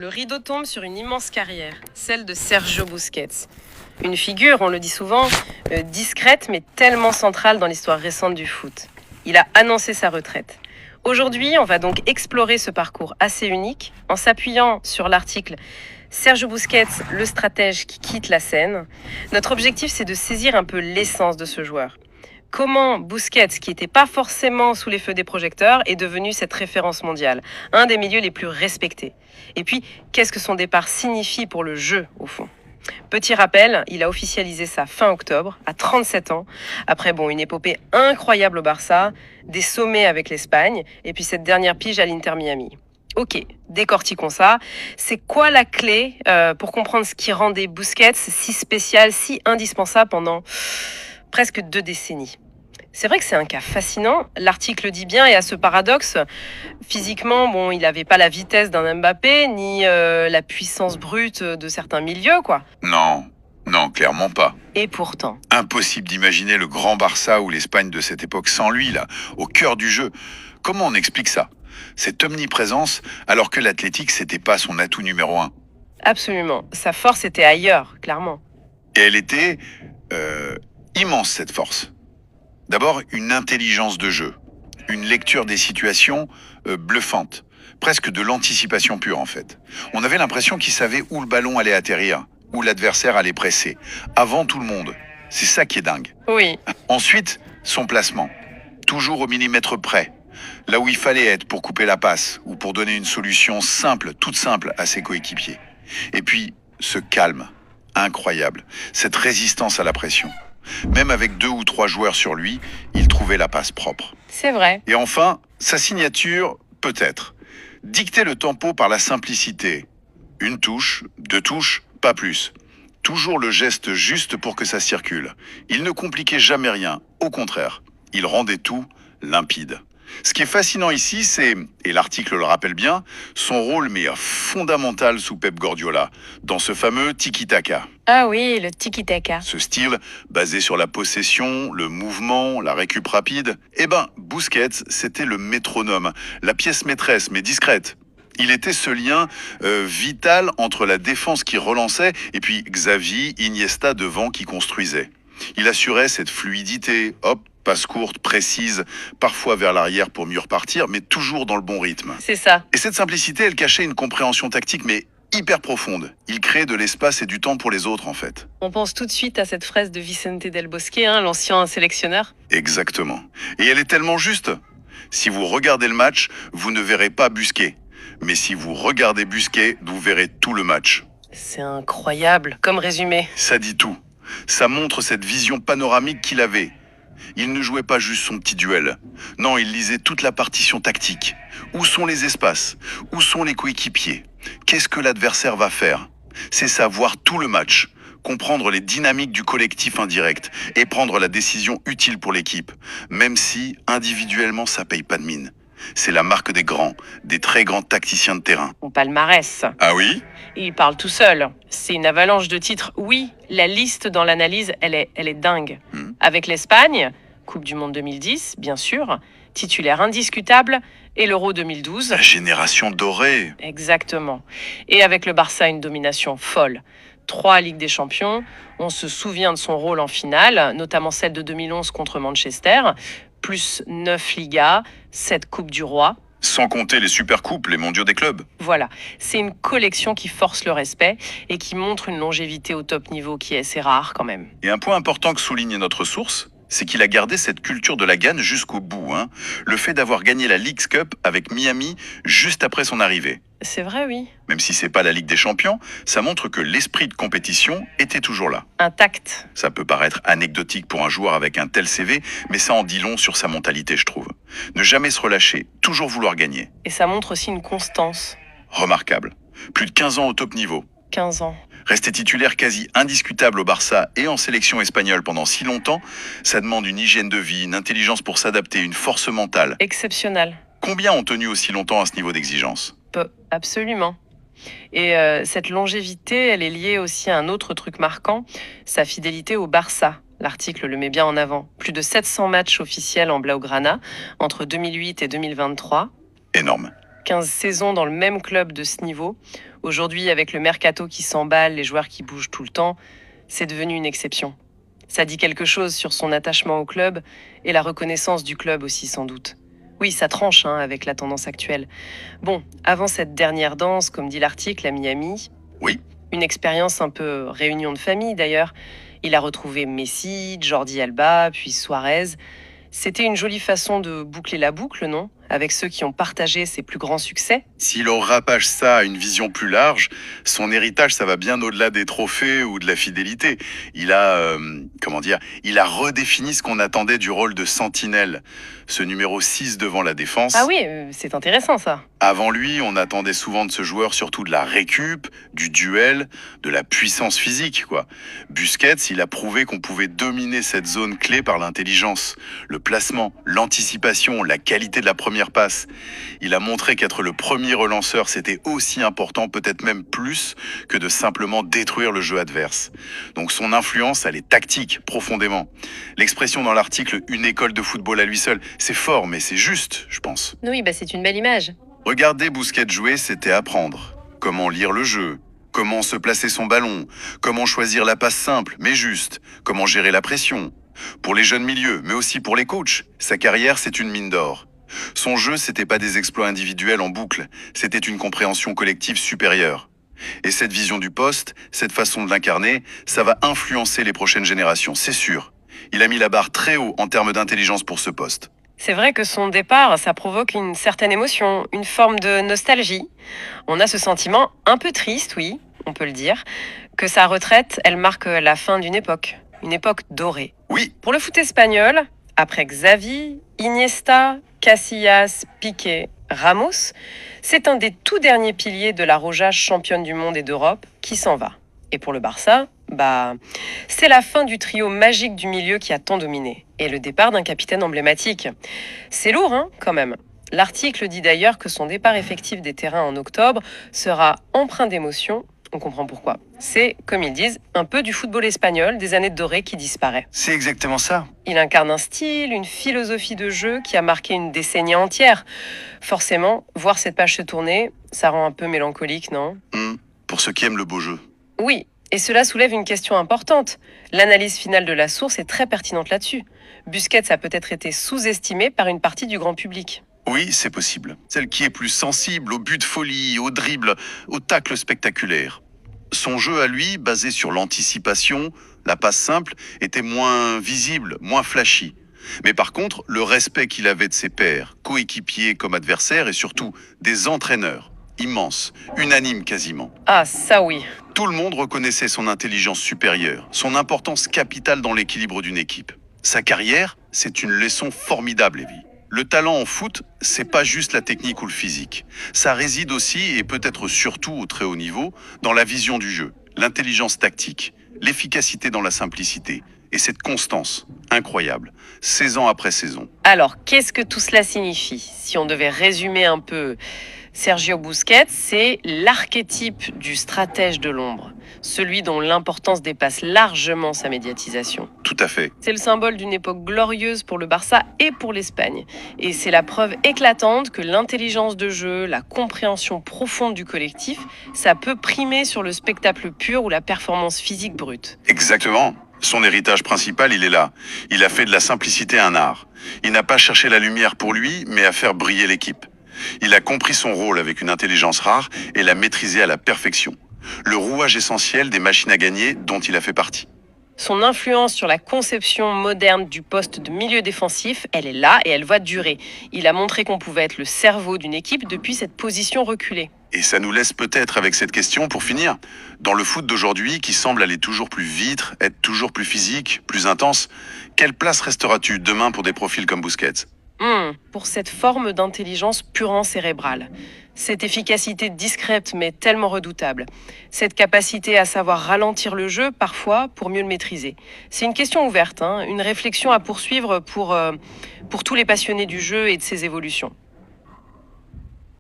Le rideau tombe sur une immense carrière, celle de Sergio Busquets. Une figure, on le dit souvent, discrète mais tellement centrale dans l'histoire récente du foot. Il a annoncé sa retraite. Aujourd'hui, on va donc explorer ce parcours assez unique en s'appuyant sur l'article Sergio Busquets, le stratège qui quitte la scène. Notre objectif, c'est de saisir un peu l'essence de ce joueur. Comment Busquets, qui n'était pas forcément sous les feux des projecteurs, est devenu cette référence mondiale, un des milieux les plus respectés. Et puis, qu'est-ce que son départ signifie pour le jeu, au fond ? Petit rappel, il a officialisé ça fin octobre, à 37 ans, après une épopée incroyable au Barça, des sommets avec l'Espagne, et puis cette dernière pige à l'Inter Miami. Ok, décortiquons ça. C'est quoi la clé pour comprendre ce qui rendait Busquets si spécial, si indispensable pendant presque 2 décennies? C'est vrai que c'est un cas fascinant. L'article dit bien, et à ce paradoxe, physiquement, il n'avait pas la vitesse d'un Mbappé, ni la puissance brute de certains milieux, quoi. Non, clairement pas. Et pourtant. Impossible d'imaginer le grand Barça ou l'Espagne de cette époque sans lui, là, au cœur du jeu. Comment on explique ça? Cette omniprésence, alors que l'athlétique, c'était pas son atout numéro 1. Absolument. Sa force était ailleurs, clairement. Et elle était immense, cette force. D'abord, une intelligence de jeu, une lecture des situations bluffante, presque de l'anticipation pure en fait. On avait l'impression qu'il savait où le ballon allait atterrir, où l'adversaire allait presser, avant tout le monde. C'est ça qui est dingue. Oui. Ensuite, son placement, toujours au millimètre près, là où il fallait être pour couper la passe ou pour donner une solution simple, toute simple à ses coéquipiers. Et puis, ce calme, incroyable, cette résistance à la pression. Même avec 2 ou 3 joueurs sur lui, il trouvait la passe propre. C'est vrai. Et enfin, sa signature, peut-être. Dicter le tempo par la simplicité. 1 touche, 2 touches, pas plus. Toujours le geste juste pour que ça circule. Il ne compliquait jamais rien, au contraire. Il rendait tout limpide. Ce qui est fascinant ici, c'est, et l'article le rappelle bien, son rôle fondamental sous Pep Guardiola, dans ce fameux tiki-taka. Ah oui, le tiki-taka. Ce style, basé sur la possession, le mouvement, la récup rapide, Busquets, c'était le métronome, la pièce maîtresse, mais discrète. Il était ce lien vital entre la défense qui relançait et puis Xavi, Iniesta devant qui construisait. Il assurait cette fluidité, hop, passe courte, précise, parfois vers l'arrière pour mieux repartir, mais toujours dans le bon rythme. C'est ça. Et cette simplicité, elle cachait une compréhension tactique, mais hyper profonde. Il créait de l'espace et du temps pour les autres, en fait. On pense tout de suite à cette fraise de Vicente Del Bosque, l'ancien sélectionneur. Exactement. Et elle est tellement juste. Si vous regardez le match, vous ne verrez pas Busquets. Mais si vous regardez Busquets, vous verrez tout le match. C'est incroyable, comme résumé. Ça dit tout. Ça montre cette vision panoramique qu'il avait. Il ne jouait pas juste son petit duel. Non, il lisait toute la partition tactique. Où sont les espaces? Où sont les coéquipiers? Qu'est-ce que l'adversaire va faire? C'est ça, voir tout le match, comprendre les dynamiques du collectif indirect et prendre la décision utile pour l'équipe, même si, individuellement, ça paye pas de mine. C'est la marque des grands, des très grands tacticiens de terrain. Mon palmarès. Ah oui? Il parle tout seul. C'est une avalanche de titres. Oui, la liste dans l'analyse, elle est dingue. Avec l'Espagne, Coupe du Monde 2010, bien sûr, titulaire indiscutable, et l'Euro 2012. La génération dorée. Exactement. Et avec le Barça, une domination folle. 3 Ligues des Champions. On se souvient de son rôle en finale, notamment celle de 2011 contre Manchester, plus 9 Ligas, 7 Coupes du Roi. Sans compter les supercoupes, les mondiaux des clubs. Voilà, c'est une collection qui force le respect et qui montre une longévité au top niveau qui est assez rare quand même. Et un point important que souligne notre source, c'est qu'il a gardé cette culture de la gagne jusqu'au bout. Le fait d'avoir gagné la Leagues Cup avec Miami juste après son arrivée. C'est vrai, oui. Même si c'est pas la Ligue des Champions, ça montre que l'esprit de compétition était toujours là. Intact. Ça peut paraître anecdotique pour un joueur avec un tel CV, mais ça en dit long sur sa mentalité, je trouve. Ne jamais se relâcher, toujours vouloir gagner. Et ça montre aussi une constance. Remarquable. Plus de 15 ans au top niveau. 15 ans. Rester titulaire quasi indiscutable au Barça et en sélection espagnole pendant si longtemps, ça demande une hygiène de vie, une intelligence pour s'adapter, une force mentale. Exceptionnel. Combien ont tenu aussi longtemps à ce niveau d'exigence? Peu, absolument. Et cette longévité, elle est liée aussi à un autre truc marquant, sa fidélité au Barça. L'article le met bien en avant. Plus de 700 matchs officiels en Blaugrana entre 2008 et 2023. Énorme. 15 saisons dans le même club de ce niveau. Aujourd'hui, avec le mercato qui s'emballe, les joueurs qui bougent tout le temps, c'est devenu une exception. Ça dit quelque chose sur son attachement au club et la reconnaissance du club aussi sans doute. Oui, ça tranche avec la tendance actuelle. Bon, avant cette dernière danse, comme dit l'article, à Miami, Oui, une expérience un peu réunion de famille d'ailleurs, il a retrouvé Messi, Jordi Alba, puis Suarez. C'était une jolie façon de boucler la boucle, non? Avec ceux qui ont partagé ses plus grands succès. si l'on rapproche ça à une vision plus large, son héritage, ça va bien au-delà des trophées ou de la fidélité. Il a redéfini ce qu'on attendait du rôle de sentinelle, ce numéro 6 devant la défense. Ah oui, c'est intéressant ça. Avant lui, on attendait souvent de ce joueur surtout de la récup, du duel, de la puissance physique, quoi. Busquets, il a prouvé qu'on pouvait dominer cette zone clé par l'intelligence, le placement, l'anticipation, la qualité de la première passe. Il a montré qu'être le premier relanceur, c'était aussi important, peut-être même plus, que de simplement détruire le jeu adverse. Donc son influence, elle est tactique, profondément. L'expression dans l'article « une école de football à lui seul », c'est fort, mais c'est juste, je pense. Oui, c'est une belle image. Regarder Busquets jouer, c'était apprendre. Comment lire le jeu, comment se placer son ballon, comment choisir la passe simple, mais juste, comment gérer la pression. Pour les jeunes milieux, mais aussi pour les coachs, sa carrière, c'est une mine d'or. Son jeu, c'était pas des exploits individuels en boucle, c'était une compréhension collective supérieure. Et cette vision du poste, cette façon de l'incarner, ça va influencer les prochaines générations, c'est sûr. Il a mis la barre très haut en termes d'intelligence pour ce poste. C'est vrai que son départ, ça provoque une certaine émotion, une forme de nostalgie. On a ce sentiment un peu triste, oui, on peut le dire, que sa retraite, elle marque la fin d'une époque, une époque dorée. Oui, Pour le foot espagnol, après Xavi, Iniesta, Casillas, Piqué, Ramos, c'est un des tout derniers piliers de la Roja championne du monde et d'Europe qui s'en va. Et pour le Barça, c'est la fin du trio magique du milieu qui a tant dominé. Et le départ d'un capitaine emblématique. C'est lourd, quand même. L'article dit d'ailleurs que son départ effectif des terrains en octobre sera empreint d'émotion. On comprend pourquoi. C'est, comme ils disent, un peu du football espagnol des années dorées qui disparaît. c'est exactement ça. Il incarne un style, une philosophie de jeu qui a marqué une décennie entière. Forcément, voir cette page se tourner, ça rend un peu mélancolique, non? Pour ceux qui aiment le beau jeu. Oui, et cela soulève une question importante. L'analyse finale de la source est très pertinente là-dessus. Busquets a peut-être été sous-estimé par une partie du grand public. Oui, c'est possible. Celle qui est plus sensible au but de folie, au dribble, au tacle spectaculaire. Son jeu à lui, basé sur l'anticipation, la passe simple, était moins visible, moins flashy. Mais par contre, le respect qu'il avait de ses pairs, coéquipiers comme adversaires et surtout des entraîneurs, immense, unanime quasiment. Ah, ça oui. Tout le monde reconnaissait son intelligence supérieure, son importance capitale dans l'équilibre d'une équipe. Sa carrière, c'est une leçon formidable, Evie. Le talent en foot, c'est pas juste la technique ou le physique. Ça réside aussi, et peut-être surtout au très haut niveau, dans la vision du jeu, l'intelligence tactique, l'efficacité dans la simplicité, et cette constance, incroyable, saison après saison. Alors, qu'est-ce que tout cela signifie? Si on devait résumer un peu, Sergio Busquets, c'est l'archétype du stratège de l'ombre, celui dont l'importance dépasse largement sa médiatisation. Tout à fait. C'est le symbole d'une époque glorieuse pour le Barça et pour l'Espagne. Et c'est la preuve éclatante que l'intelligence de jeu, la compréhension profonde du collectif, ça peut primer sur le spectacle pur ou la performance physique brute. Exactement. Son héritage principal, il est là. Il a fait de la simplicité un art. Il n'a pas cherché la lumière pour lui, mais à faire briller l'équipe. Il a compris son rôle avec une intelligence rare et l'a maîtrisé à la perfection. Le rouage essentiel des machines à gagner dont il a fait partie. Son influence sur la conception moderne du poste de milieu défensif, elle est là et elle va durer. Il a montré qu'on pouvait être le cerveau d'une équipe depuis cette position reculée. Et ça nous laisse peut-être avec cette question pour finir. Dans le foot d'aujourd'hui, qui semble aller toujours plus vite, être toujours plus physique, plus intense, quelle place resteras-tu demain pour des profils comme Busquets ? Pour cette forme d'intelligence purement cérébrale. Cette efficacité discrète mais tellement redoutable. Cette capacité à savoir ralentir le jeu parfois pour mieux le maîtriser. C'est une question ouverte, une réflexion à poursuivre pour tous les passionnés du jeu et de ses évolutions.